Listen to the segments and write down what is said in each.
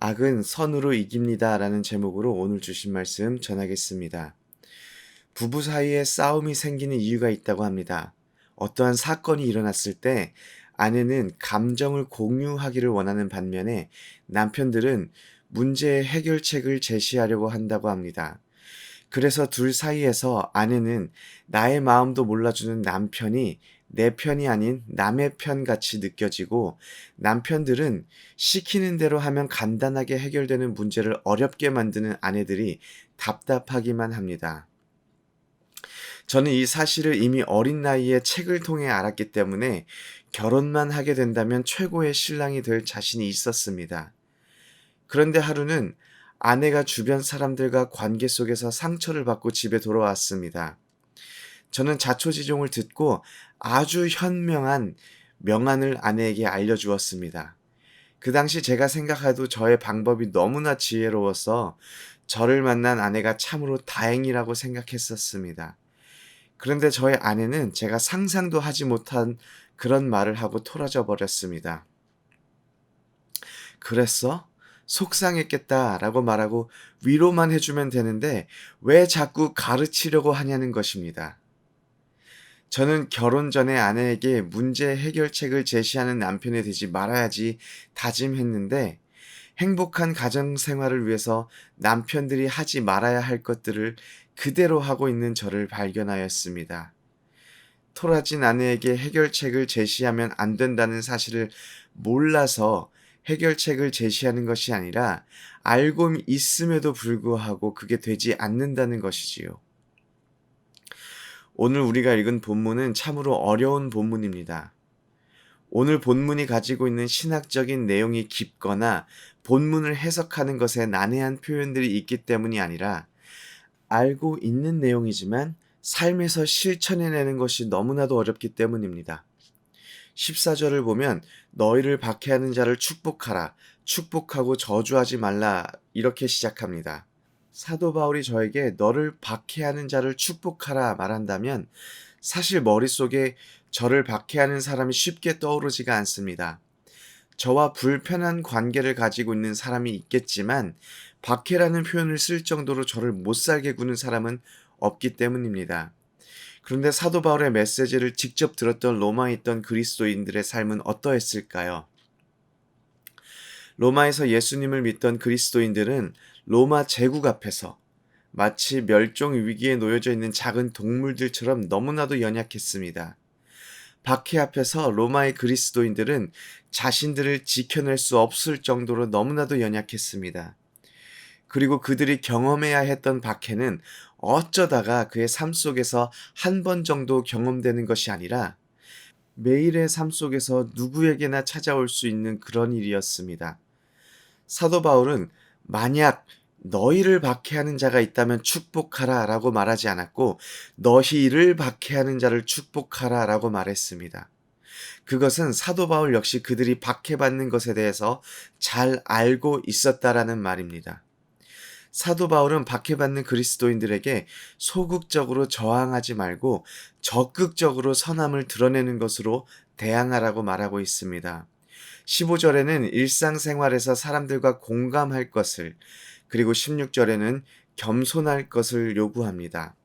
악은 선으로 이깁니다. 라는 제목으로 오늘 주신 말씀 전하겠습니다. 부부 사이에 싸움이 생기는 이유가 있다고 합니다. 어떠한 사건이 일어났을 때 아내는 감정을 공유하기를 원하는 반면에 남편들은 문제의 해결책을 제시하려고 한다고 합니다. 그래서 둘 사이에서 아내는 나의 마음도 몰라주는 남편이 내 편이 아닌 남의 편 같이 느껴지고, 남편들은 시키는 대로 하면 간단하게 해결되는 문제를 어렵게 만드는 아내들이 답답하기만 합니다. 저는 이 사실을 이미 어린 나이에 책을 통해 알았기 때문에 결혼만 하게 된다면 최고의 신랑이 될 자신이 있었습니다. 그런데 하루는 아내가 주변 사람들과 관계 속에서 상처를 받고 집에 돌아왔습니다. 저는 자초지종을 듣고 아주 현명한 명안을 아내에게 알려주었습니다. 그 당시 제가 생각해도 저의 방법이 너무나 지혜로워서 저를 만난 아내가 참으로 다행이라고 생각했었습니다. 그런데 저의 아내는 제가 상상도 하지 못한 그런 말을 하고 토라져 버렸습니다. "그랬어? 속상했겠다." 라고 말하고 위로만 해주면 되는데 왜 자꾸 가르치려고 하냐는 것입니다. 저는 결혼 전에 아내에게 문제 해결책을 제시하는 남편이 되지 말아야지 다짐했는데, 행복한 가정 생활을 위해서 남편들이 하지 말아야 할 것들을 그대로 하고 있는 저를 발견하였습니다. 토라진 아내에게 해결책을 제시하면 안 된다는 사실을 몰라서 해결책을 제시하는 것이 아니라 알고 있음에도 불구하고 그게 되지 않는다는 것이지요. 오늘 우리가 읽은 본문은 참으로 어려운 본문입니다. 오늘 본문이 가지고 있는 신학적인 내용이 깊거나 본문을 해석하는 것에 난해한 표현들이 있기 때문이 아니라, 알고 있는 내용이지만 삶에서 실천해내는 것이 너무나도 어렵기 때문입니다. 14절을 보면 너희를 박해하는 자를 축복하라, 축복하고 저주하지 말라, 이렇게 시작합니다. 사도 바울이 저에게 너를 박해하는 자를 축복하라 말한다면 사실 머릿속에 저를 박해하는 사람이 쉽게 떠오르지가 않습니다. 저와 불편한 관계를 가지고 있는 사람이 있겠지만 박해라는 표현을 쓸 정도로 저를 못살게 구는 사람은 없기 때문입니다. 그런데 사도 바울의 메시지를 직접 들었던 로마에 있던 그리스도인들의 삶은 어떠했을까요? 로마에서 예수님을 믿던 그리스도인들은 로마 제국 앞에서 마치 멸종 위기에 놓여져 있는 작은 동물들처럼 너무나도 연약했습니다. 박해 앞에서 로마의 그리스도인들은 자신들을 지켜낼 수 없을 정도로 너무나도 연약했습니다. 그리고 그들이 경험해야 했던 박해는 어쩌다가 그의 삶 속에서 한 번 정도 경험되는 것이 아니라 매일의 삶 속에서 누구에게나 찾아올 수 있는 그런 일이었습니다. 사도 바울은 만약 너희를 박해하는 자가 있다면 축복하라 라고 말하지 않았고 너희를 박해하는 자를 축복하라 라고 말했습니다. 그것은 사도 바울 역시 그들이 박해받는 것에 대해서 잘 알고 있었다라는 말입니다. 사도 바울은 박해받는 그리스도인들에게 소극적으로 저항하지 말고 적극적으로 선함을 드러내는 것으로 대항하라고 말하고 있습니다. 15절에는 일상생활에서 사람들과 공감할 것을, 그리고 16절에는 겸손할 것을 요구합니다.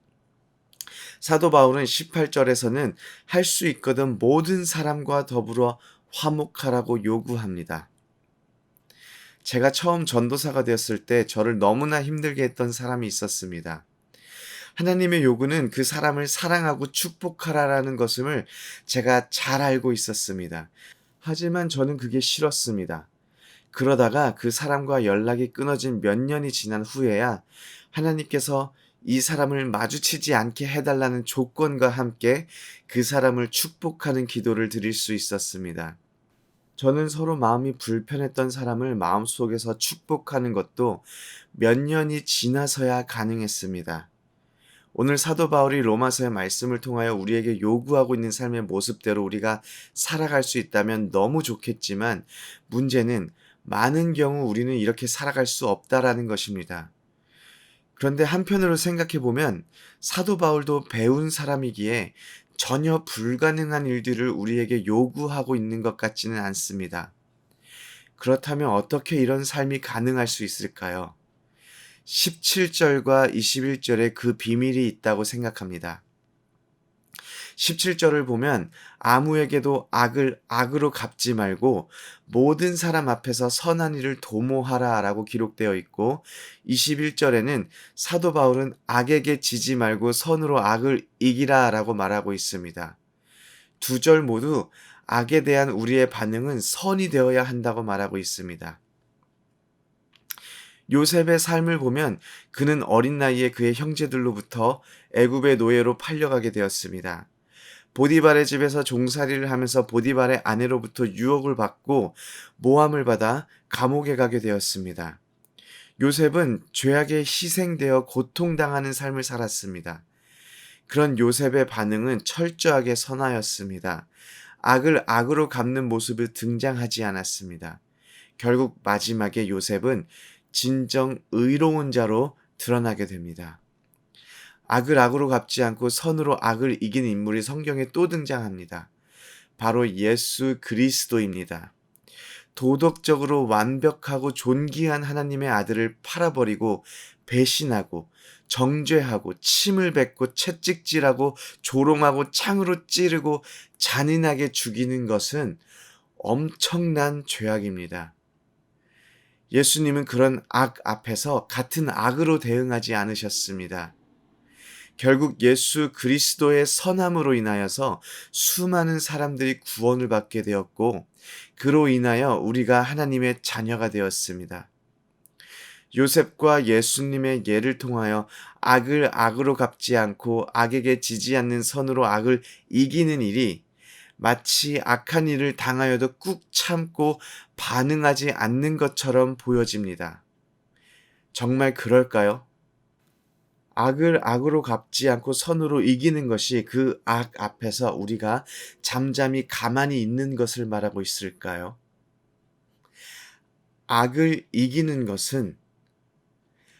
사도 바울은 18절에서는 할 수 있거든 모든 사람과 더불어 화목하라고 요구합니다. 제가 처음 전도사가 되었을 때 저를 너무나 힘들게 했던 사람이 있었습니다. 하나님의 요구는 그 사람을 사랑하고 축복하라라는 것을 제가 잘 알고 있었습니다. 하지만 저는 그게 싫었습니다. 그러다가 그 사람과 연락이 끊어진 몇 년이 지난 후에야 하나님께서 이 사람을 마주치지 않게 해달라는 조건과 함께 그 사람을 축복하는 기도를 드릴 수 있었습니다. 저는 서로 마음이 불편했던 사람을 마음속에서 축복하는 것도 몇 년이 지나서야 가능했습니다. 오늘 사도 바울이 로마서의 말씀을 통하여 우리에게 요구하고 있는 삶의 모습대로 우리가 살아갈 수 있다면 너무 좋겠지만, 문제는 많은 경우 우리는 이렇게 살아갈 수 없다라는 것입니다. 그런데 한편으로 생각해 보면 사도 바울도 배운 사람이기에 전혀 불가능한 일들을 우리에게 요구하고 있는 것 같지는 않습니다. 그렇다면 어떻게 이런 삶이 가능할 수 있을까요? 17절과 21절에 그 비밀이 있다고 생각합니다. 17절을 보면 아무에게도 악을 악으로 갚지 말고 모든 사람 앞에서 선한 일을 도모하라 라고 기록되어 있고, 21절에는 사도 바울은 악에게 지지 말고 선으로 악을 이기라 라고 말하고 있습니다. 두 절 모두 악에 대한 우리의 반응은 선이 되어야 한다고 말하고 있습니다. 요셉의 삶을 보면 그는 어린 나이에 그의 형제들로부터 애굽의 노예로 팔려가게 되었습니다. 보디발의 집에서 종살이를 하면서 보디발의 아내로부터 유혹을 받고 모함을 받아 감옥에 가게 되었습니다. 요셉은 죄악에 희생되어 고통당하는 삶을 살았습니다. 그런 요셉의 반응은 철저하게 선하였습니다. 악을 악으로 갚는 모습이 등장하지 않았습니다. 결국 마지막에 요셉은 진정 의로운 자로 드러나게 됩니다. 악을 악으로 갚지 않고 선으로 악을 이긴 인물이 성경에 또 등장합니다. 바로 예수 그리스도입니다. 도덕적으로 완벽하고 존귀한 하나님의 아들을 팔아버리고 배신하고 정죄하고 침을 뱉고 채찍질하고 조롱하고 창으로 찌르고 잔인하게 죽이는 것은 엄청난 죄악입니다. 예수님은 그런 악 앞에서 같은 악으로 대응하지 않으셨습니다. 결국 예수 그리스도의 선함으로 인하여서 수많은 사람들이 구원을 받게 되었고, 그로 인하여 우리가 하나님의 자녀가 되었습니다. 요셉과 예수님의 예를 통하여 악을 악으로 갚지 않고 악에게 지지 않는 선으로 악을 이기는 일이 마치 악한 일을 당하여도 꾹 참고 반응하지 않는 것처럼 보여집니다. 정말 그럴까요? 악을 악으로 갚지 않고 선으로 이기는 것이 그 악 앞에서 우리가 잠잠히 가만히 있는 것을 말하고 있을까요? 악을 이기는 것은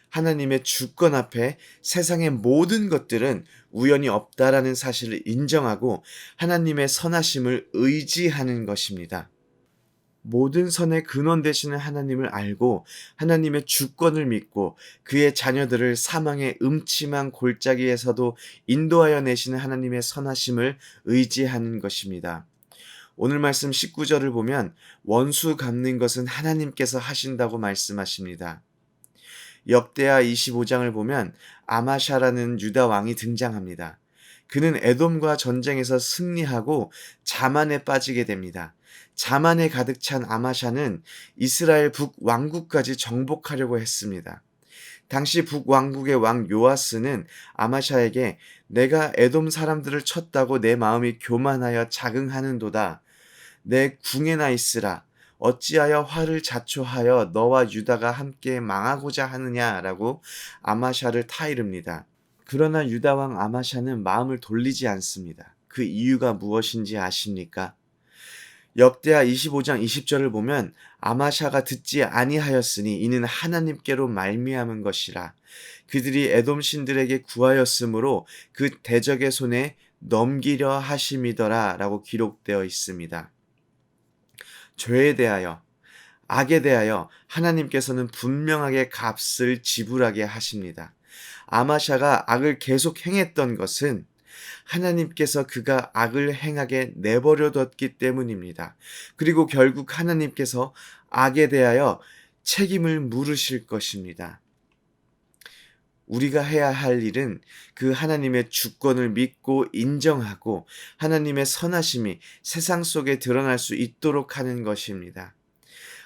하나님의 주권 앞에 세상의 모든 것들은 우연히 없다라는 사실을 인정하고 하나님의 선하심을 의지하는 것입니다. 모든 선의 근원 되시는 하나님을 알고 하나님의 주권을 믿고 그의 자녀들을 사망의 음침한 골짜기에서도 인도하여 내시는 하나님의 선하심을 의지하는 것입니다. 오늘 말씀 19절을 보면 원수 갚는 것은 하나님께서 하신다고 말씀하십니다. 역대하 25장을 보면 아마샤라는 유다 왕이 등장합니다. 그는 에돔과 전쟁에서 승리하고 자만에 빠지게 됩니다. 자만에 가득 찬 아마샤는 이스라엘 북왕국까지 정복하려고 했습니다. 당시 북왕국의 왕 요아스는 아마샤에게 내가 에돔 사람들을 쳤다고 내 마음이 교만하여 자긍하는도다. 내 궁에나 있으라. 어찌하여 화를 자초하여 너와 유다가 함께 망하고자 하느냐라고 아마샤를 타이릅니다. 그러나 유다 왕 아마샤는 마음을 돌리지 않습니다. 그 이유가 무엇인지 아십니까? 역대하 25장 20절을 보면 아마샤가 듣지 아니하였으니 이는 하나님께로 말미암은 것이라. 그들이 에돔 신들에게 구하였으므로 그 대적의 손에 넘기려 하심이더라 라고 기록되어 있습니다. 죄에 대하여, 악에 대하여 하나님께서는 분명하게 값을 지불하게 하십니다. 아마샤가 악을 계속 행했던 것은 하나님께서 그가 악을 행하게 내버려 뒀기 때문입니다. 그리고 결국 하나님께서 악에 대하여 책임을 물으실 것입니다. 우리가 해야 할 일은 그 하나님의 주권을 믿고 인정하고 하나님의 선하심이 세상 속에 드러날 수 있도록 하는 것입니다.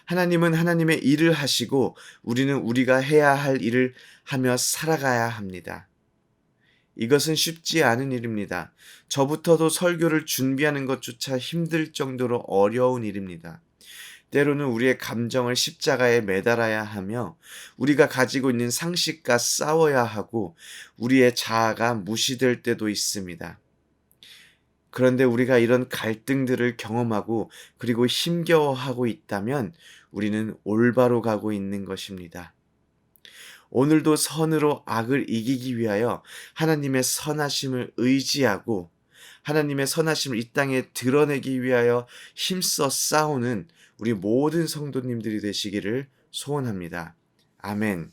하나님은 하나님의 일을 하시고 우리는 우리가 해야 할 일을 하며 살아가야 합니다. 이것은 쉽지 않은 일입니다. 저부터도 설교를 준비하는 것조차 힘들 정도로 어려운 일입니다. 때로는 우리의 감정을 십자가에 매달아야 하며 우리가 가지고 있는 상식과 싸워야 하고 우리의 자아가 무시될 때도 있습니다. 그런데 우리가 이런 갈등들을 경험하고 그리고 힘겨워하고 있다면 우리는 올바로 가고 있는 것입니다. 오늘도 선으로 악을 이기기 위하여 하나님의 선하심을 의지하고 하나님의 선하심을 이 땅에 드러내기 위하여 힘써 싸우는 우리 모든 성도님들이 되시기를 소원합니다. 아멘.